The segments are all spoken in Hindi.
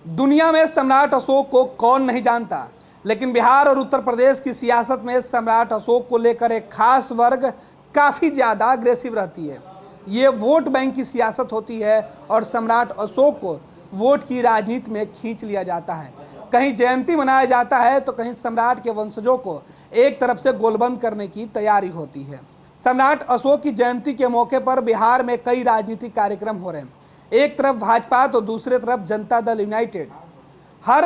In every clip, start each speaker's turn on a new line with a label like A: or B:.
A: दुनिया में सम्राट अशोक को कौन नहीं जानता, लेकिन बिहार और उत्तर प्रदेश की सियासत में सम्राट अशोक को लेकर एक खास वर्ग काफ़ी ज़्यादा अग्रेसिव रहती है। ये वोट बैंक की सियासत होती है और सम्राट अशोक को वोट की राजनीति में खींच लिया जाता है। कहीं जयंती मनाया जाता है तो कहीं सम्राट के वंशजों को एक तरफ से गोलबंद करने की तैयारी होती है। सम्राट अशोक की जयंती के मौके पर बिहार में कई राजनीतिक कार्यक्रम हो रहे हैं। एक तरफ भाजपा तो दूसरे तरफ जनता दल यूनाइटेड। हर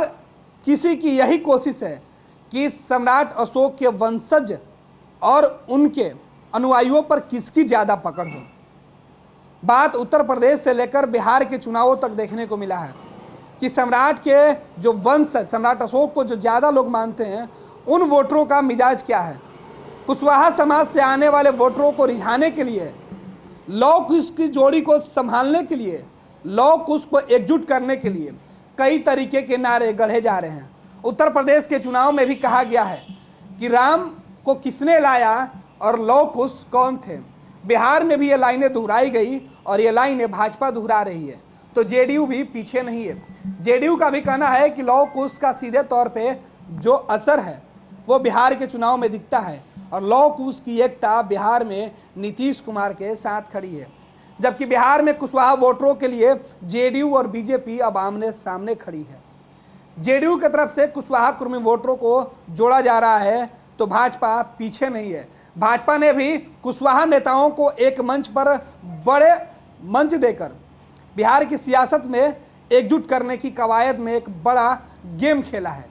A: किसी की यही कोशिश है कि सम्राट अशोक के वंशज और उनके अनुयायियों पर किसकी ज़्यादा पकड़ हो। बात उत्तर प्रदेश से लेकर बिहार के चुनावों तक देखने को मिला है कि सम्राट के जो वंशज सम्राट अशोक को जो ज़्यादा लोग मानते हैं, उन वोटरों का मिजाज क्या है। कुशवाहा समाज से आने वाले वोटरों को रिझाने के लिए, लौ कुश की जोड़ी को संभालने के लिए, लौ कुश को एकजुट करने के लिए कई तरीके के नारे गढ़े जा रहे हैं। उत्तर प्रदेश के चुनाव में भी कहा गया है कि राम को किसने लाया और लौ कुश कौन थे। बिहार में भी ये लाइनें दोहराई गई और ये लाइनें भाजपा दोहरा रही है, तो जेडीयू भी पीछे नहीं है। जेडीयू का भी कहना है कि लौ कुश का सीधे तौर पे जो असर है वो बिहार के चुनाव में दिखता है और लौ कुश की एकता बिहार में नीतीश कुमार के साथ खड़ी है, जबकि बिहार में कुशवाहा वोटरों के लिए जेडीयू और बीजेपी अब आमने सामने खड़ी है। जेडीयू की तरफ से कुशवाहा कुर्मी वोटरों को जोड़ा जा रहा है तो भाजपा पीछे नहीं है। भाजपा ने भी कुशवाहा नेताओं को एक मंच पर बड़े मंच देकर बिहार की सियासत में एकजुट करने की कवायद में एक बड़ा गेम खेला है।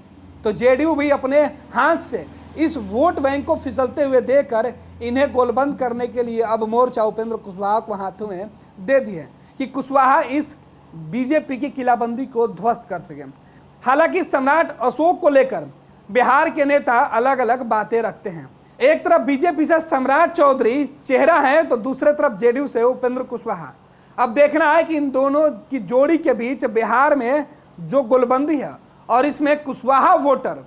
A: तो जेडीयू भी अपने हाथ से इस वोट बैंक को फिसलते हुए देकर इन्हें गोलबंद करने के लिए अब मोर्चा उपेंद्र कुशवाहा को हाथों में दे दी है कि कुशवाहा इस बीजेपी की किलाबंदी को ध्वस्त कर सके। हालांकि सम्राट अशोक को लेकर बिहार के नेता अलग अलग बातें रखते हैं। एक तरफ बीजेपी से सम्राट चौधरी चेहरा है तो दूसरे तरफ जेडीयू से उपेंद्र कुशवाहा। अब देखना है कि इन दोनों की जोड़ी के बीच बिहार में जो गोलबंदी है और इसमें कुशवाहा वोटर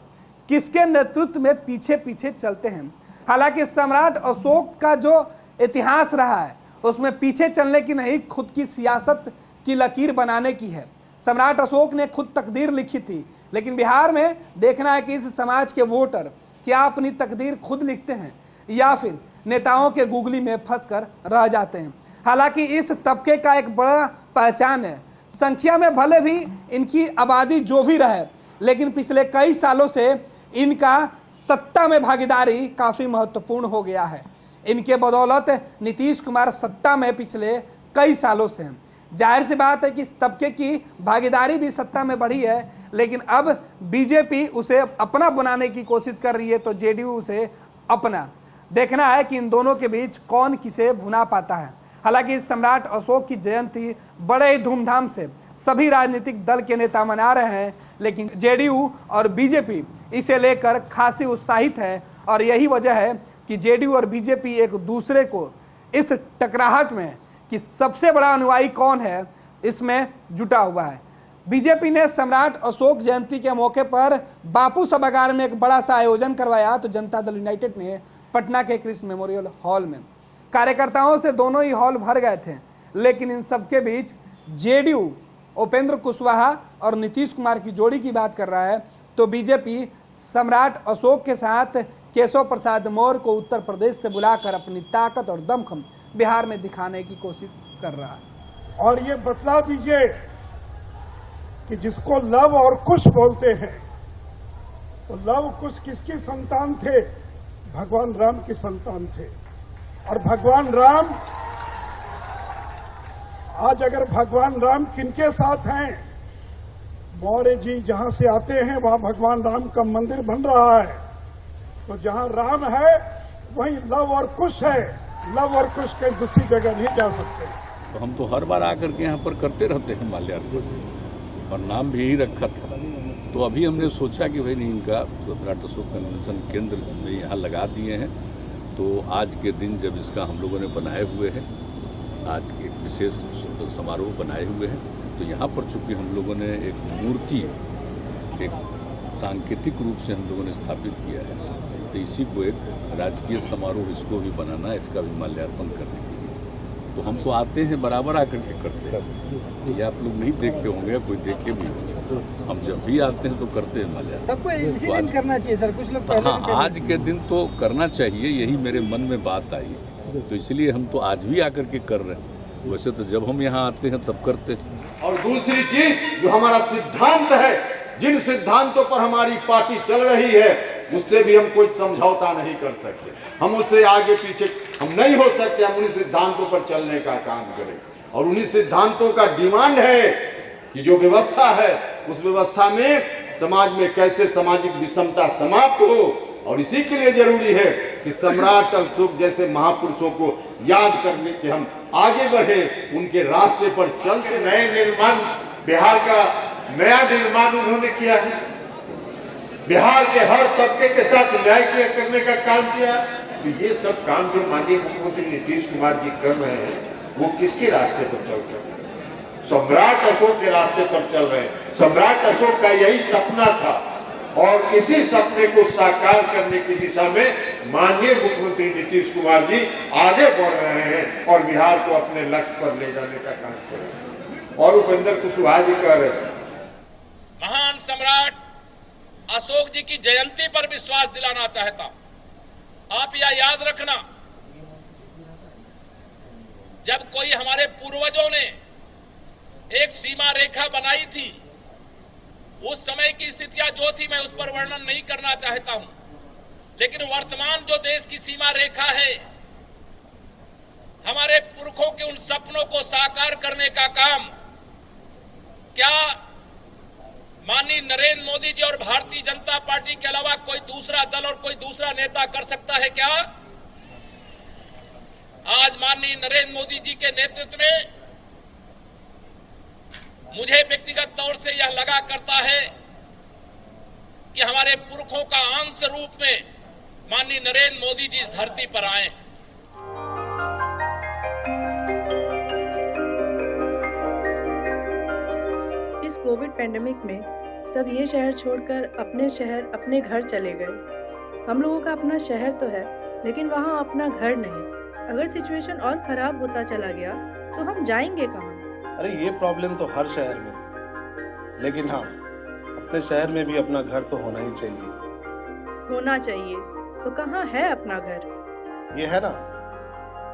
A: किसके नेतृत्व में पीछे पीछे चलते हैं। हालांकि सम्राट अशोक का जो इतिहास रहा है उसमें पीछे चलने की नहीं, खुद की सियासत की लकीर बनाने की है। सम्राट अशोक ने खुद तकदीर लिखी थी, लेकिन बिहार में देखना है कि इस समाज के वोटर क्या अपनी तकदीर खुद लिखते हैं या फिर नेताओं के गुगली में फंसकर रह जाते हैं। हालांकि इस तबके का एक बड़ा पहचान है, संख्या में भले भी इनकी आबादी जो भी रहे, लेकिन पिछले कई सालों से इनका सत्ता में भागीदारी काफ़ी महत्वपूर्ण हो गया है। इनके बदौलत नीतीश कुमार सत्ता में पिछले कई सालों से हैं। जाहिर सी बात है कि इस तबके की भागीदारी भी सत्ता में बढ़ी है, लेकिन अब बीजेपी उसे अपना बनाने की कोशिश कर रही है तो जेडीयू उसे अपना। देखना है कि इन दोनों के बीच कौन किसे भुना पाता है। हालांकि सम्राट अशोक की जयंती बड़े ही धूमधाम से सभी राजनीतिक दल के नेता मना रहे हैं, लेकिन जेडीयू और बीजेपी इसे लेकर खासी उत्साहित है और यही वजह है कि जेडीयू और बीजेपी एक दूसरे को इस टकराहट में कि सबसे बड़ा अनुयायी कौन है इसमें जुटा हुआ है। बीजेपी ने सम्राट अशोक जयंती के मौके पर बापू सभागार में एक बड़ा सा आयोजन करवाया तो जनता दल यूनाइटेड ने पटना के कृष्ण मेमोरियल हॉल में कार्यकर्ताओं से दोनों ही हॉल भर गए थे। लेकिन इन सबके बीच जेडीयू उपेंद्र कुशवाहा और नीतीश कुमार की जोड़ी की बात कर रहा है तो बीजेपी सम्राट अशोक के साथ केशव प्रसाद मौर्य को उत्तर प्रदेश से बुलाकर अपनी ताकत और दमखम बिहार में दिखाने की कोशिश कर रहा है।
B: और ये बतला दीजिए कि जिसको लव और कुश बोलते हैं तो लव कुश किसकी संतान थे? भगवान राम की संतान थे। और भगवान राम आज अगर भगवान राम किनके साथ हैं? मौर्य जी जहां से आते हैं वहां भगवान राम का मंदिर बन रहा है। तो जहां राम है वहीं लव और कुश है। लव और कुश कहीं दूसरी जगह नहीं जा सकते।
C: तो हम तो हर बार आकर के यहाँ पर करते रहते हैं माल्यार्पण और नाम भी यही रखा था। तो अभी हमने सोचा कि भाई नहीं, इनका सम्राट अशोक कन्वेंशन केंद्र में यहाँ लगा दिए हैं। तो आज के दिन जब इसका हम लोगों ने बनाए हुए हैं, आज एक विशेष समारोह बनाए हुए हैं, तो यहाँ पर चूँकि हम लोगों ने एक मूर्ति एक सांकेतिक रूप से हम लोगों ने स्थापित किया है, तो इसी को एक राजकीय समारोह इसको भी बनाना है, इसका भी माल्यार्पण करने के लिए। तो हम तो आते हैं बराबर आकर के करते हैं। ये आप लोग नहीं देखे होंगे, कोई देखे भी होंगे, हम जब भी आते हैं तो करते हैं माल्यार्पण।
D: सबको इसी दिन करना चाहिए सर, कुछ लोग
C: हाँ, आज के दिन तो करना चाहिए, यही मेरे मन में बात आई, तो इसलिए हम तो आज भी आकर के कर रहे हैं। वैसे तो जब हम यहाँ आते हैं तब करते हैं।
E: और दूसरी चीज जो हमारा सिद्धांत है, जिन सिद्धांतों पर हमारी पार्टी चल रही है, उससे भी हम कोई समझौता नहीं कर सकते। हम उससे आगे पीछे हम नहीं हो सकते। हम उन्हीं सिद्धांतों पर चलने का काम करें और उन्हीं सिद्धांतों का डिमांड है कि जो व्यवस्था है उस व्यवस्था में समाज में कैसे सामाजिक विषमता समाप्त हो। और इसी के लिए जरूरी है कि सम्राट अशोक जैसे महापुरुषों को याद करने के हम आगे बढ़े, उनके रास्ते पर चल के
F: नए निर्माण, बिहार का नया निर्माण उन्होंने किया है। बिहार के हर तबके के साथ न्याय करने का काम किया। तो ये सब काम जो माननीय मुख्यमंत्री नीतीश कुमार जी कर रहे हैं वो किसके रास्ते पर चल रहे हैं? सम्राट अशोक के रास्ते पर चल रहे हैं। सम्राट अशोक का यही सपना था और इसी सपने को साकार करने की दिशा में माननीय मुख्यमंत्री नीतीश कुमार जी आगे बढ़ रहे हैं और बिहार को अपने लक्ष्य पर ले जाने का काम कर रहे हैं। और उपेंद्र कुशवाहा जी कह रहे हैं,
G: महान सम्राट अशोक जी की जयंती पर विश्वास दिलाना चाहता हूं। आप यह याद रखना, जब कोई हमारे पूर्वजों ने एक सीमा रेखा बनाई थी, उस समय की स्थितियां जो थी मैं उस पर वर्णन नहीं करना चाहता हूं, लेकिन वर्तमान जो देश की सीमा रेखा है, हमारे पुरखों के उन सपनों को साकार करने का काम क्या माननीय नरेंद्र मोदी जी और भारतीय जनता पार्टी के अलावा कोई दूसरा दल और कोई दूसरा नेता कर सकता है क्या? आज माननीय नरेंद्र मोदी जी के नेतृत्व में मुझे व्यक्तिगत तौर से यह लगा करता है कि हमारे पुरखों का अंश रूप में माननीय नरेंद्र मोदी जी इस धरती पर आए हैं।
H: इस कोविड पेंडेमिक में सब ये शहर छोड़कर अपने शहर, अपने घर चले गए। हम लोगों का अपना शहर तो है, लेकिन वहाँ अपना घर नहीं। अगर सिचुएशन और खराब होता चला गया तो हम जाएंगे कहाँ?
I: अरे ये प्रॉब्लम तो हर शहर में है, लेकिन हाँ, अपने शहर में भी अपना घर तो होना ही चाहिए।
H: होना चाहिए तो कहाँ है अपना घर?
I: ये है ना,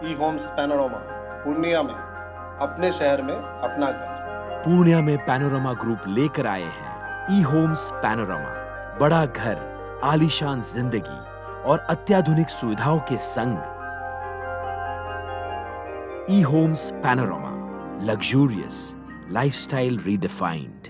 I: ई होम्स पैनोरमा, पूर्णिया में, अपने शहर में अपना घर।
J: पूर्णिया में पैनोरमा ग्रुप लेकर आए हैं ई होम्स पैनोरमा। बड़ा घर, आलीशान जिंदगी और अत्याधुनिक सुविधाओं के संग। E homes panorama, luxurious lifestyle redefined।